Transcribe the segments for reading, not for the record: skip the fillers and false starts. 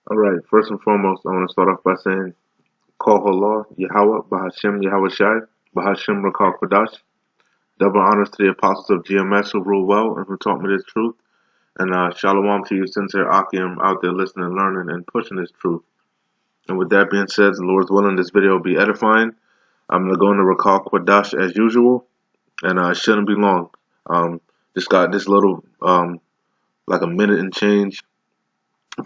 All right. First and foremost, I want to start off by saying, Call Allah, Yahweh, Bahashim, Yahweh Shai, Bahashim, Rakal Kodash. Double honors to the apostles of GMS who rule well and who taught me this truth. And shalom to you, sincere Akim, out there listening, learning, and pushing this truth. And with that being said, the Lord's willing, this video will be edifying. I'm going to go into Rakal Kodash as usual, and it shouldn't be long. Just got this little, like a minute and change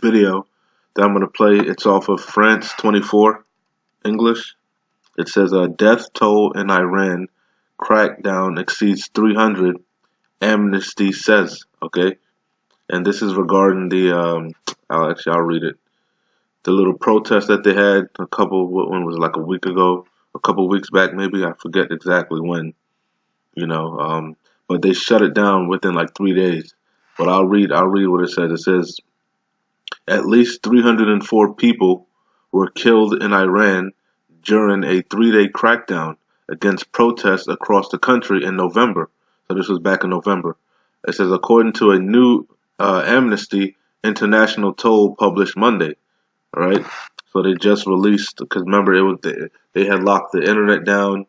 video that I'm going to play. It's off of France 24 English. It says death toll in Iran crackdown exceeds 300, Amnesty says. Okay, and this is regarding the I'll read it. The little protest that they had when was it, like a week ago, a couple weeks back maybe, I forget exactly when. But they shut it down within like 3 days. But I'll read what it says. It says at least 304 people were killed in Iran during a 3-day crackdown against protests across the country in November. So this was back in November. It says according to a new Amnesty International toll published Monday. All right. So they just released, because remember they had locked the internet down.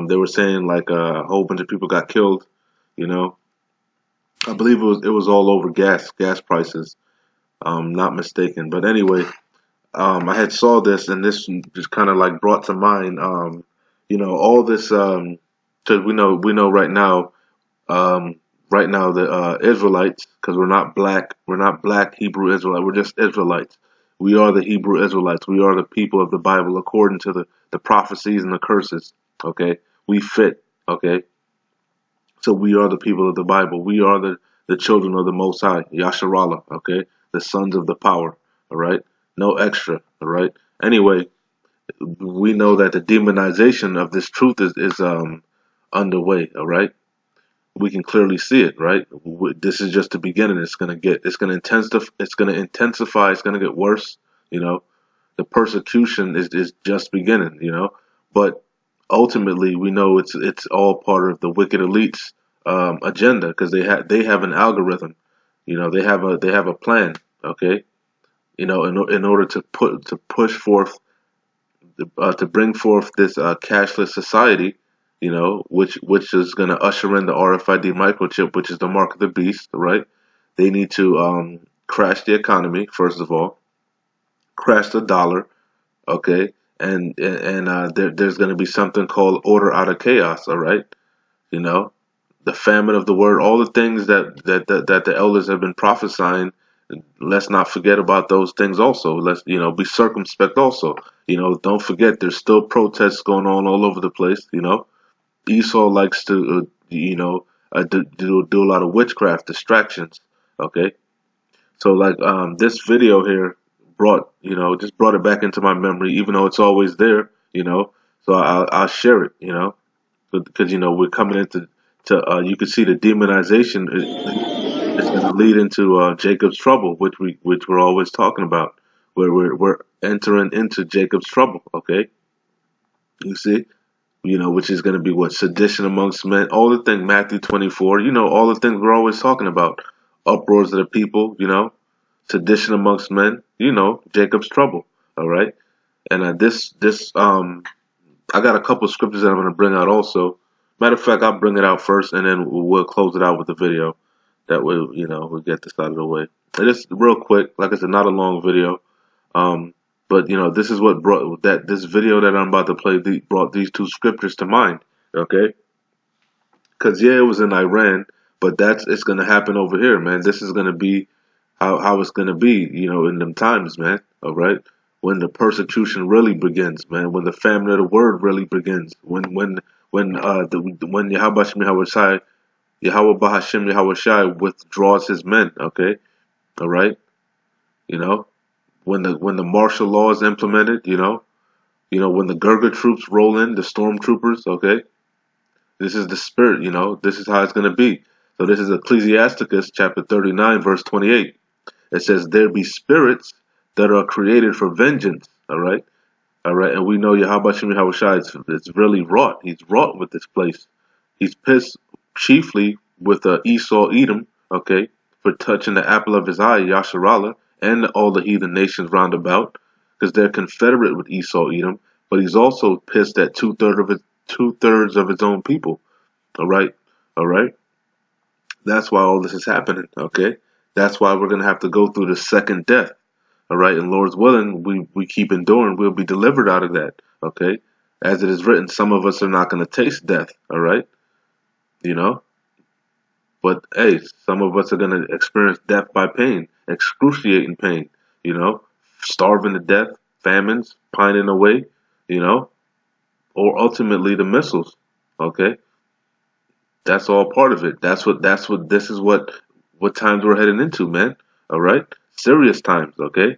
They were saying like a whole bunch of people got killed. You know, I believe it was all over gas prices. Not mistaken. But anyway, I had saw this, and this just kind of like brought to mind, all this, because we know right now the Israelites, because we're not black Hebrew Israelites, we're just Israelites. We are the Hebrew Israelites. We are the people of the Bible according to the prophecies and the curses. Okay, we fit. Okay, so we are the people of the Bible. We are the children of the Most High, Yasharallah. Okay, the sons of the power. All right, no extra. All right. Anyway, we know that the demonization of this truth is underway. All right, we can clearly see it. Right, this is just the beginning. It's gonna intensify. It's gonna get worse. You know, the persecution is just beginning. But ultimately we know it's all part of the wicked elites agenda, because they have an algorithm. They have a plan. Okay, in order to push forth, to bring forth this cashless society, which is going to usher in the RFID microchip, which is the mark of the beast. Right, they need to crash the economy first of all, crash the dollar. Okay, and there's going to be something called order out of chaos. All right, you know, the famine of the word, all the things that the elders have been prophesying. Let's not forget about those things also. Let's be circumspect also. Don't forget there's still protests going on all over the place. Esau likes to do a lot of witchcraft distractions. Okay, so like this video here brought it back into my memory, even though it's always there. So I'll share it. Because we're coming into you can see the demonization is going to lead into Jacob's trouble, which we're always talking about, where we're entering into Jacob's trouble. Okay, you see, which is going to be what sedition amongst men, all the things Matthew 24. All the things we're always talking about, uproars of the people. Sedition amongst men. Jacob's trouble. All right, and I got a couple of scriptures that I'm going to bring out also. Matter of fact, I'll bring it out first, and then we'll close it out with the video. That way, we'll get this out of the way. And just real quick, like I said, not a long video. But this is what brought this video that I'm about to play brought these two scriptures to mind. Okay, because yeah, it was in Iran, but it's going to happen over here, man. This is going to be how it's going to be, in them times, man. All right. When the persecution really begins, man, when the famine of the word really begins, when Yahweh Shai, Yahweh Bahashim Yahweh Shai withdraws his men, okay, all right, when the martial law is implemented, when the Gurga troops roll in, the stormtroopers, okay, this is the spirit, this is how it's gonna be. So this is Ecclesiasticus chapter 39, verse 28. It says, "There be spirits that are created for vengeance." All right. And we know Yahweh Shai is really wrought. He's wrought with this place. He's pissed chiefly with Esau Edom, okay, for touching the apple of his eye, Yasharallah, and all the heathen nations round about, because they're confederate with Esau, Edom. But he's also pissed at two-thirds of his own people. All right, all right. That's why all this is happening. Okay, that's why we're gonna have to go through the second death. All right, and Lord's willing, we keep enduring, we'll be delivered out of that. Okay, as it is written, some of us are not gonna taste death. All right, you know. But hey, some of us are gonna experience death by pain, excruciating pain. You know, starving to death, famines, pining away. You know, or ultimately the missiles. Okay, that's all part of it. That's what this is what times we're heading into, man. All right, serious times. Okay,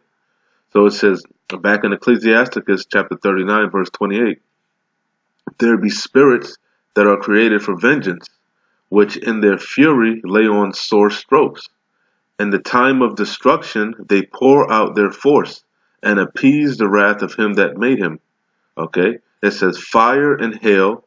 so it says back in Ecclesiasticus chapter 39, verse 28, there be spirits that are created for vengeance, which in their fury lay on sore strokes. In the time of destruction they pour out their force, and appease the wrath of him that made him. Okay? It says fire and hail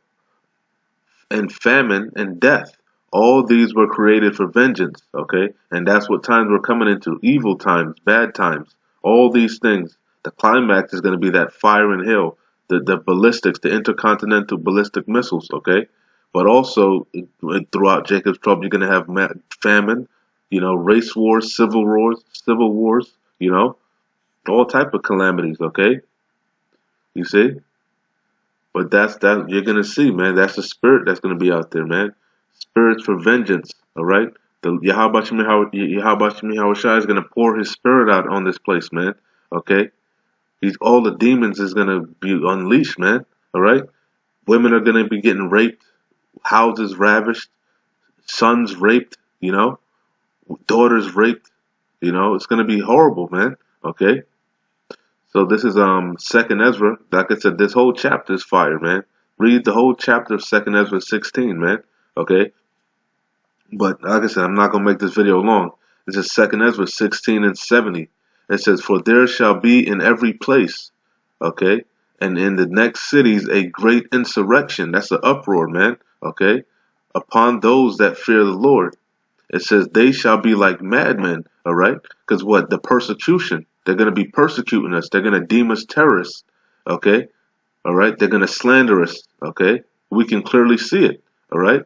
and famine and death. All these were created for vengeance. Okay? And that's what times we're coming into. Evil times, bad times. All these things. The climax is going to be that fire and hail, the ballistics, the intercontinental ballistic missiles. Okay? But also throughout Jacob's trouble, you're going to have famine, race wars, civil wars, all type of calamities. Okay, you see, but that's that you're going to see, man. That's the spirit that's going to be out there, man. Spirits for vengeance. All right, the Yahweh Shai is going to pour His spirit out on this place, man. Okay, He's all the demons is going to be unleashed, man. All right, women are going to be getting raped, houses ravished, sons raped, daughters raped. It's gonna be horrible, man. Okay. So this is Second Ezra. Like I said, this whole chapter is fire, man. Read the whole chapter of Second Ezra 16, man. Okay. But like I said, I'm not gonna make this video long. This is Second Ezra 16 and 70. It says, "For there shall be in every place, okay, and in the next cities a great insurrection." That's an uproar, man. Okay. Upon those that fear the Lord. It says they shall be like madmen, all right? Because what? The persecution. They're going to be persecuting us. They're going to deem us terrorists, okay? All right? They're going to slander us, okay? We can clearly see it, all right?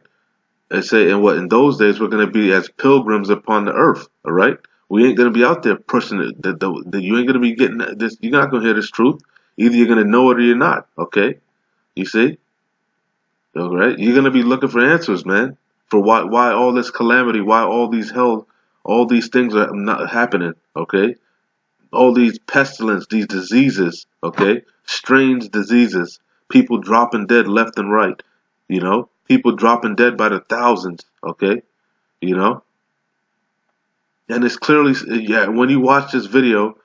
They say, and what? In those days, we're going to be as pilgrims upon the earth, all right? We ain't going to be out there pushing it. You ain't going to be getting this. You're not going to hear this truth. Either you're going to know it or you're not, okay? You see? All right? You're going to be looking for answers, man. For why all this calamity, why all these things are not happening, okay? All these pestilence, these diseases, okay? Strange diseases, people dropping dead left and right, people dropping dead by the thousands, okay? You know? And it's clearly, yeah, when you watch this video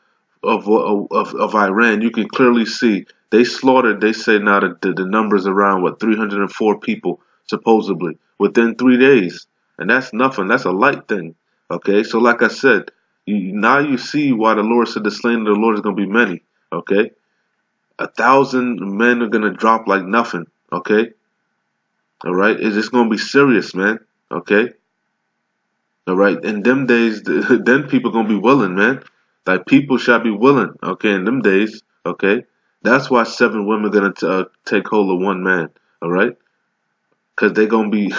of Iran, you can clearly see they slaughtered, they say now the numbers around, 304 people, supposedly, within 3 days. And that's nothing. That's a light thing. Okay? So like I said, now you see why the Lord said the slain of the Lord is going to be many. Okay? 1,000 men are going to drop like nothing. Okay? All right? It's just going to be serious, man. Okay? All right, in them days, then people gonna be willing, man. Like people shall be willing. Okay, in them days. Okay, that's why 7 women gonna take hold of 1 man. All right, because they gonna be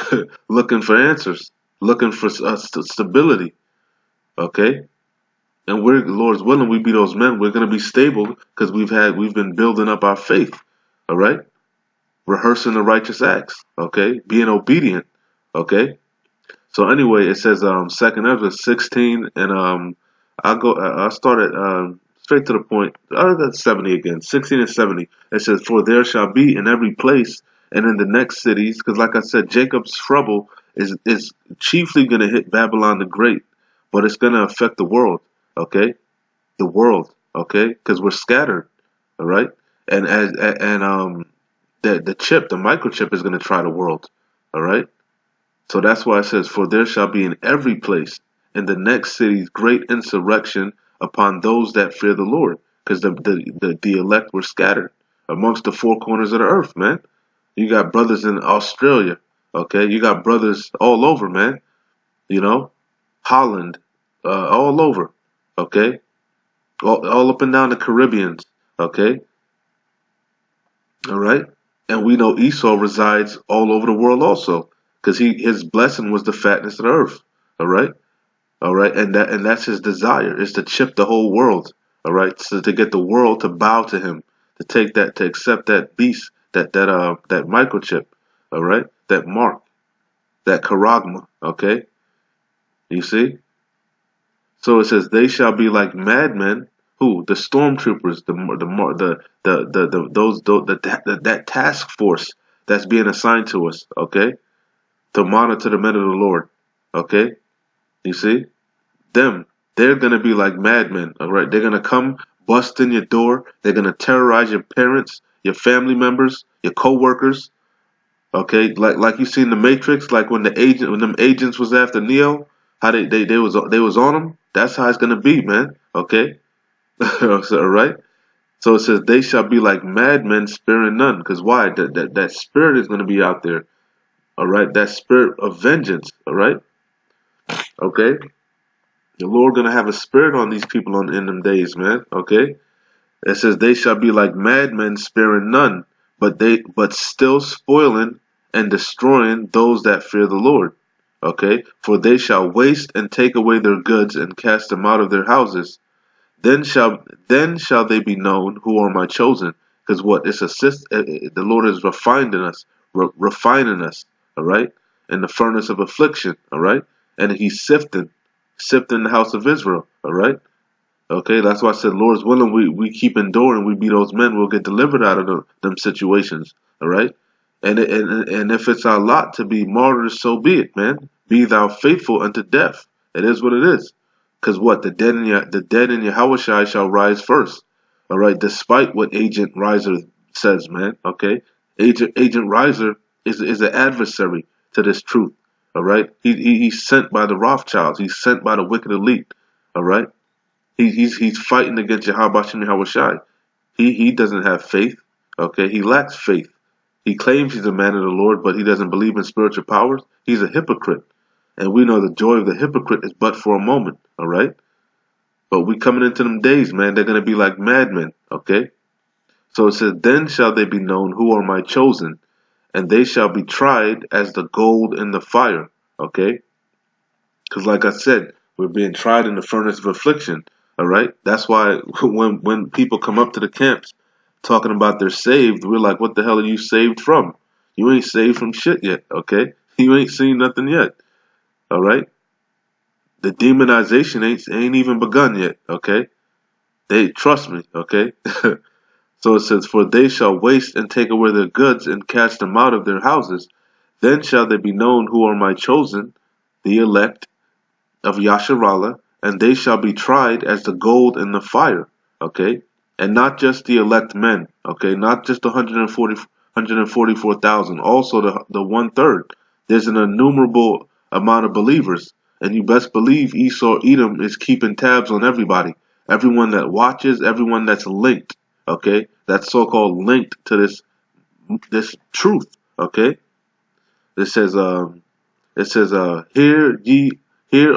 looking for answers, looking for stability. Okay, and we're Lord's willing, we be those men. We're gonna be stable because we've been building up our faith. All right, rehearsing the righteous acts. Okay, being obedient. Okay. So anyway, it says Second Ezra 16, and I'll start at straight to the point. I'll go 70 again, 16 and 70. It says, "For there shall be in every place and in the next cities," because like I said, Jacob's trouble is chiefly going to hit Babylon the Great, but it's going to affect the world. Okay, the world. Okay, because we're scattered. All right, and the microchip is going to try the world. All right. So that's why it says, "For there shall be in every place, in the next cities, great insurrection upon those that fear the Lord." Because the elect were scattered amongst the 4 corners of the earth, man. You got brothers in Australia, okay? You got brothers all over, man. Holland, all over, okay? all up and down the Caribbeans. Okay, all right, and we know Esau resides all over the world also, because his blessing was the fatness of the earth. All right, all right, and that's his desire is to chip the whole world. All right, so to get the world to bow to him, to accept that beast, that microchip. All right, that mark, that charagma. Okay, you see. So it says they shall be like madmen. Who? The stormtroopers, the those that task force that's being assigned to us. Okay, to monitor the men of the Lord. Okay, you see them. They're gonna be like madmen. All right, they're gonna come bust in your door. They're gonna terrorize your parents, your family members, your coworkers. Okay, like you see in the Matrix, like when them agents was after Neo, how they was on him. That's how it's gonna be, man. Okay, so, all right. So it says they shall be like madmen, sparing none. Because why? That spirit is gonna be out there. All right, that spirit of vengeance. All right, okay. The Lord gonna have a spirit on these people in them days, man. Okay. It says they shall be like madmen, sparing none, but still spoiling and destroying those that fear the Lord. Okay, for they shall waste and take away their goods and cast them out of their houses. Then shall they be known who are my chosen. Because what? The Lord is refining us, refining us. All right, in the furnace of affliction. All right, and He's sifting the house of Israel. All right. Okay, that's why I said, Lord's willing, we keep enduring, we be those men, we'll get delivered out of them situations. All right, and if it's our lot to be martyrs, so be it, man. Be thou faithful unto death. It is what it is. Because what the dead in Yahushua shall rise first. All right, despite what Agent Riser says, man. Okay, Agent Riser is an adversary to this truth. All right, he's sent by the Rothschilds. He's sent by the wicked elite. All right. He's fighting against Yahabashim Yahushai. He doesn't have faith. Okay, he lacks faith. He claims he's a man of the Lord, but he doesn't believe in spiritual powers. He's a hypocrite, and we know the joy of the hypocrite is but for a moment. All right, but we coming into them days, man. They're gonna be like madmen. Okay, so it says, then shall they be known who are my chosen, and they shall be tried as the gold in the fire. Okay, because like I said, we're being tried in the furnace of affliction. All right. That's why when people come up to the camps talking about they're saved, we're like, what the hell are you saved from? You ain't saved from shit yet. Okay. You ain't seen nothing yet. All right. The demonization ain't even begun yet. Okay. They trust me. Okay. So it says, for they shall waste and take away their goods and cast them out of their houses. Then shall they be known who are my chosen, the elect of Yasharallah, and they shall be tried as the gold in the fire. Okay, and not just the elect men. Okay, not just the 144,000. Also the 1/3. There's an innumerable amount of believers, and you best believe Esau Edom is keeping tabs on everybody, everyone that watches, everyone that's linked. Okay, that's so-called linked to this truth. Okay, it says hear ye, hear,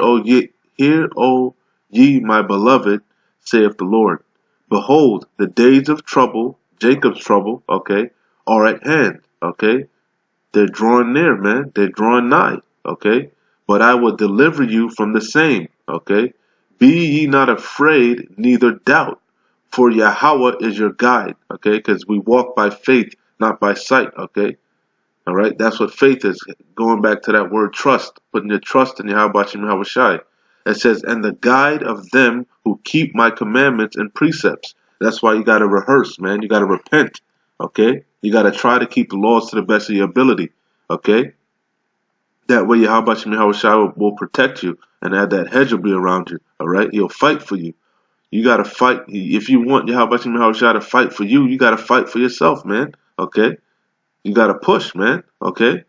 O ye, my beloved, saith the Lord. Behold, the days of trouble, Jacob's trouble, okay, are at hand, okay? They're drawing near, man. They're drawing nigh, okay? But I will deliver you from the same, okay? Be ye not afraid, neither doubt, for Yahweh is your guide, okay? Because we walk by faith, not by sight, okay? All right, that's what faith is. Going back to that word trust, putting your trust in Yahweh Shai. It says, and the guide of them who keep my commandments and precepts. That's why you got to rehearse, man. You got to repent. Okay, you got to try to keep the laws to the best of your ability. Okay, that way Yahweh Shai will protect you, and that hedge will be around you. All right, he'll fight for you. You got to fight. If you want Yahweh Shai to fight for you, you got to fight for yourself, man. Okay. You got to push, man. Okay?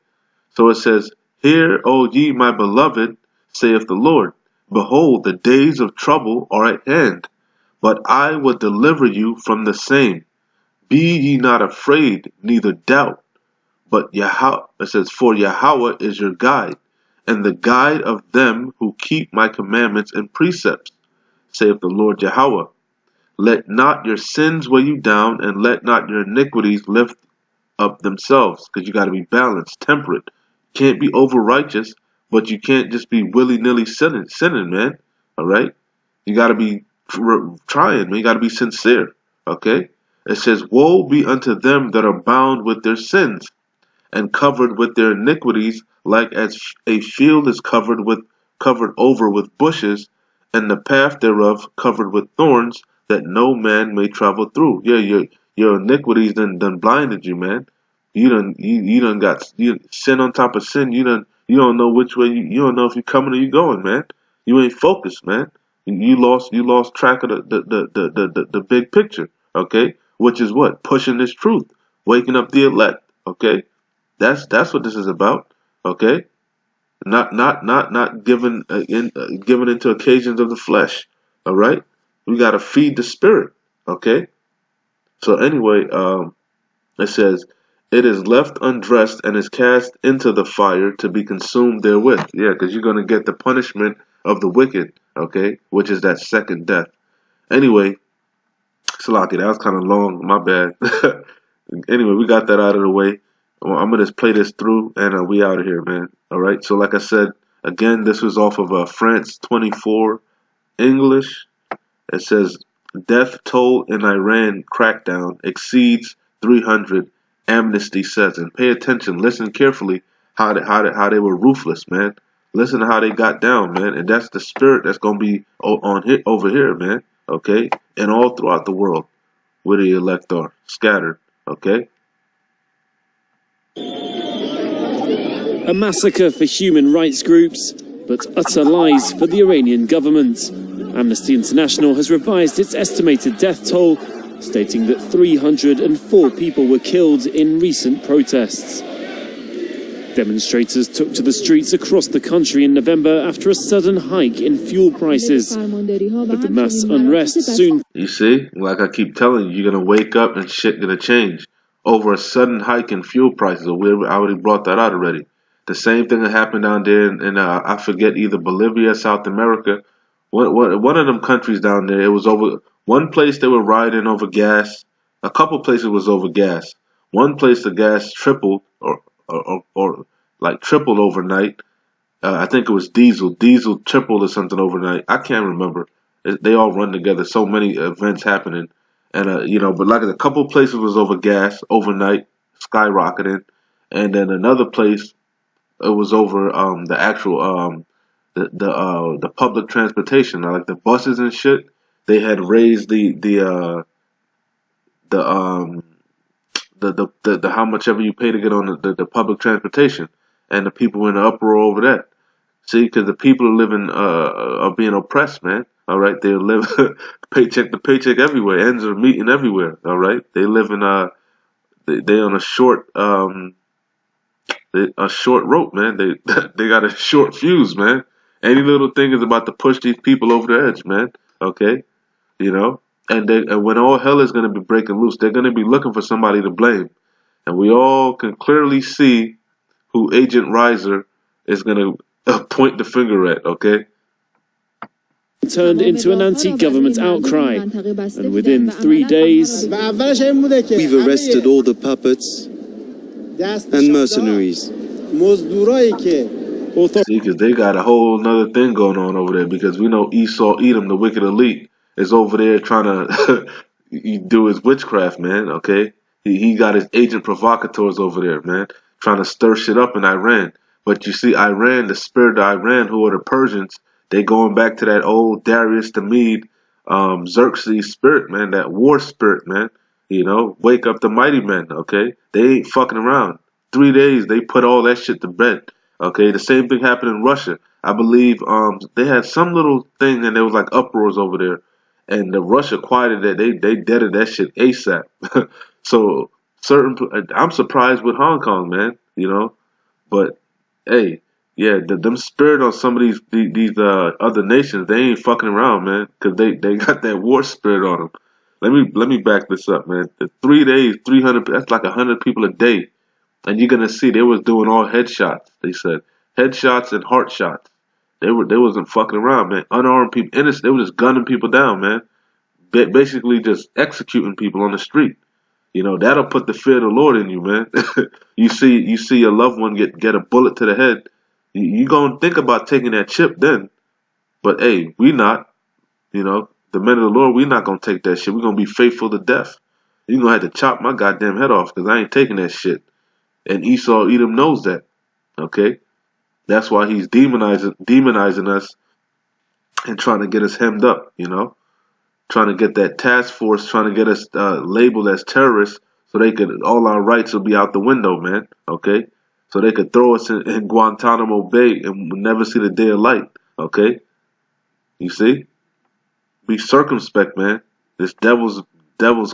So it says, hear, O ye, my beloved, saith the Lord. Behold, the days of trouble are at hand, but I will deliver you from the same. Be ye not afraid, neither doubt. But Yahweh, it says, for Yahweh is your guide, and the guide of them who keep my commandments and precepts, saith the Lord Yahweh. Let not your sins weigh you down, and let not your iniquities lift up themselves, because you got to be balanced, temperate. Can't be over righteous, but you can't just be willy nilly sinning, man. All right, you got to be trying, man. You got to be sincere. Okay, it says, "Woe be unto them that are bound with their sins, and covered with their iniquities, like as a field is covered over with bushes, and the path thereof covered with thorns, that no man may travel through." Yeah, your iniquities done blinded you, man. You done got sin on top of sin. You don't know which way you don't know if you're coming or you going, man. You ain't focused, man. You lost track of the big picture, okay? Which is what? Pushing this truth, waking up the elect, okay? That's what this is about, okay? Not giving into occasions of the flesh, all right? We got to feed the spirit, okay? So anyway, it says, "It is left undressed and is cast into the fire to be consumed therewith." Yeah, because you're gonna get the punishment of the wicked, okay? Which is that second death. Anyway, Salaki, that was kind of long. My bad. Anyway, we got that out of the way. Well, I'm gonna just play this through, and we out of here, man. All right. So, like I said, again, this was off of France 24 English. It says, "Death toll in Iran crackdown exceeds 300. Amnesty says." And pay attention, listen carefully. How they were ruthless, man. Listen to how they got down, man. And that's the spirit that's gonna be on here over here, man. Okay, and all throughout the world, where the elect are scattered. Okay. A massacre for human rights groups, but utter lies for the Iranian government. Amnesty International has revised its estimated death toll, stating that 304 people were killed in recent protests. Demonstrators took to the streets across the country in November after a sudden hike in fuel prices. But the mass unrest soon... You see, like I keep telling you, you're going to wake up and shit going to change over a sudden hike in fuel prices. I already brought that out already. The same thing that happened down there in I forget, either Bolivia, South America. One of them countries down there, it was over... One place they were rioting over gas. A couple places was over gas. One place the gas tripled or like tripled overnight. I think it was diesel. Diesel tripled or something overnight. I can't remember. They all run together. So many events happening, and but like a couple places was over gas overnight, skyrocketing, and then another place it was over the actual the public transportation, like the buses and shit. They had raised the how much ever you pay to get on the public transportation, and the people were in an uproar over that. See, because the people are living are being oppressed, man. All right, they live paycheck to paycheck everywhere. Ends are meeting everywhere. All right, they live in they on a short rope, man. They they got a short fuse, man. Any little thing is about to push these people over the edge, man. Okay, you know. And when all hell is going to be breaking loose, they're going to be looking for somebody to blame. And we all can clearly see who Agent Riser is going to point the finger at, okay? Turned into an anti-government outcry, and within 3 days... We've arrested all the puppets and mercenaries. See, because they got a whole nother thing going on over there, because we know Esau Edom, the wicked elite, is over there trying to do his witchcraft, man, okay? He got his agent provocateurs over there, man, trying to stir shit up in Iran. But you see, Iran, the spirit of Iran, who are the Persians, they going back to that old Darius the Mede, Xerxes spirit, man, that war spirit, man. You know, wake up the mighty men, okay? They ain't fucking around. 3 days, they put all that shit to bed, okay? The same thing happened in Russia. I believe they had some little thing, and there was like uproars over there. And the Russia quieted that. They deaded that shit ASAP. So I'm surprised with Hong Kong, man. You know, but hey, yeah, them spirit on some of these other nations, they ain't fucking around, man, because they got that war spirit on them. Let me back this up, man. The 3 days, 300. That's like 100 people a day, and you're gonna see they was doing all headshots. They said headshots and heart shots. They wasn't fucking around, man. Unarmed people, innocent. They were just gunning people down, man. basically just executing people on the street. You know, that'll put the fear of the Lord in you, man. You see your loved one get a bullet to the head. You gonna think about taking that chip then. But hey, we not, you know, the men of the Lord, we not gonna take that shit. We gonna be faithful to death. You gonna have to chop my goddamn head off because I ain't taking that shit. And Esau Edom knows that. Okay? That's why he's demonizing us and trying to get us hemmed up, you know? Trying to get that task force, trying to get us labeled as terrorists so all our rights will be out the window, man. Okay? So they could throw us in Guantanamo Bay and we'll never see the day of light. Okay? You see? Be circumspect, man. This devil's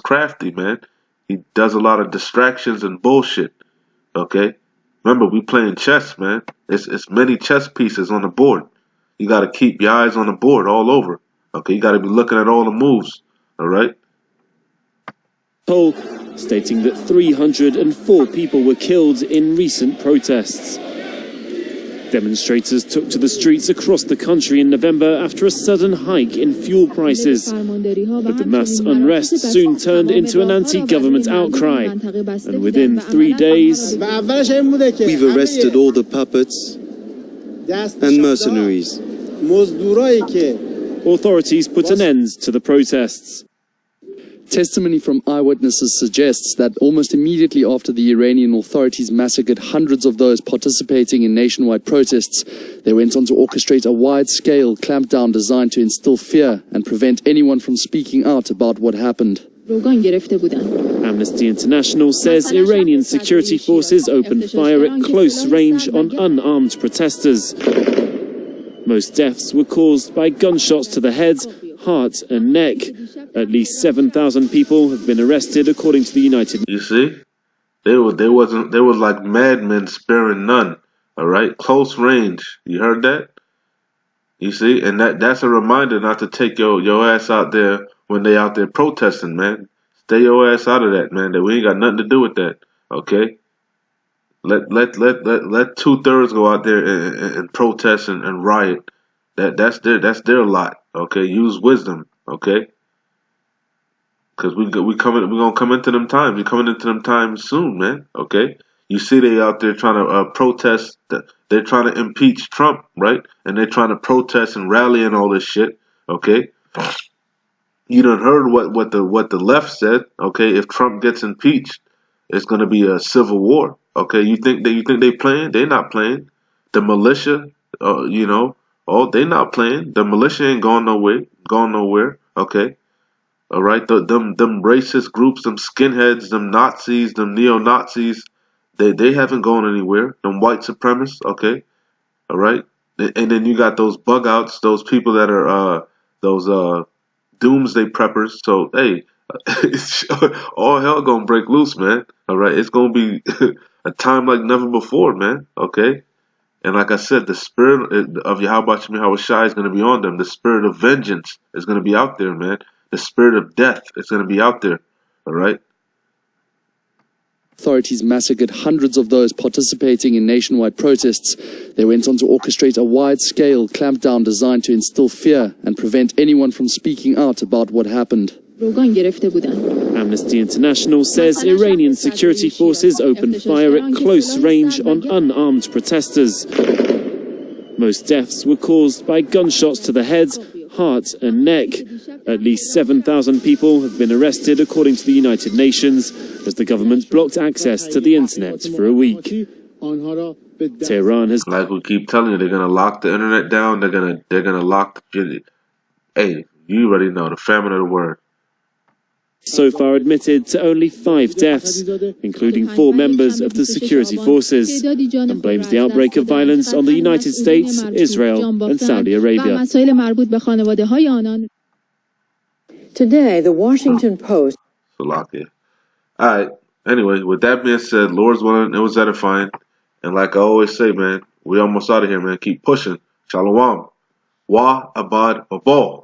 crafty, man. He does a lot of distractions and bullshit. Okay? Remember, we playing chess, man. It's many chess pieces on the board. You gotta keep your eyes on the board all over. Okay, you gotta be looking at all the moves. Alright? Poll stating that 304 people were killed in recent protests. Demonstrators took to the streets across the country in November after a sudden hike in fuel prices. But the mass unrest soon turned into an anti-government outcry. And within 3 days, we've arrested all the puppets and mercenaries. authorities put an end to the protests. Testimony from eyewitnesses suggests that almost immediately after the Iranian authorities massacred hundreds of those participating in nationwide protests, they went on to orchestrate a wide-scale clampdown designed to instill fear and prevent anyone from speaking out about what happened. Amnesty International says Iranian security forces opened fire at close range on unarmed protesters. Most deaths were caused by gunshots to the head, heart and neck. At least 7,000 people have been arrested, according to the United Nations. You see? They was like madmen sparing none. Alright? Close range. You heard that? You see? And that's a reminder not to take your ass out there when they out there protesting, man. Stay your ass out of that, man. That we ain't got nothing to do with that. Okay? Let 2/3 go out there and protest and riot. That's their lot. Okay? Use wisdom. Okay? Because we're gonna come into them times. We're coming into them times soon, man. Okay? You see they out there trying to protest. They're trying to impeach Trump, right? And they're trying to protest and rally and all this shit. Okay? You done heard what the left said. Okay? If Trump gets impeached, it's gonna be a civil war. Okay? You think they playing? They not playing. The militia, they not playing. The militia ain't going nowhere. Okay? All right, them racist groups, them skinheads, them Nazis, them neo-Nazis, they haven't gone anywhere. Them white supremacists, okay, all right. And then you got those bug outs, those people that are those doomsday preppers. So hey, all hell gonna break loose, man. All right, it's gonna be a time like never before, man. Okay. And like I said, the spirit of Yahweh Shai is gonna be on them. The spirit of vengeance is gonna be out there, man. The spirit of death is going to be out there, all right? Authorities massacred hundreds of those participating in nationwide protests. They went on to orchestrate a wide-scale clampdown designed to instill fear and prevent anyone from speaking out about what happened. Amnesty International says Iranian security forces opened fire at close range on unarmed protesters. Most deaths were caused by gunshots to the head, heart and neck. At least 7,000 people have been arrested, according to the United Nations, as the government blocked access to the internet for a week. Tehran has... Like we keep telling you, they're gonna lock the internet down. They're gonna lock the... Hey, you already know the famine of the word. So far admitted to only 5 deaths, including 4 members of the security forces, and blames the outbreak of violence on the United States, Israel and Saudi Arabia. Today, the Washington Post... Salakia. Alright, anyway, with that being said, Lord's willing, it was edifying. And like I always say, man, we almost out of here, man. Keep pushing. Shalom. Wa abad abal.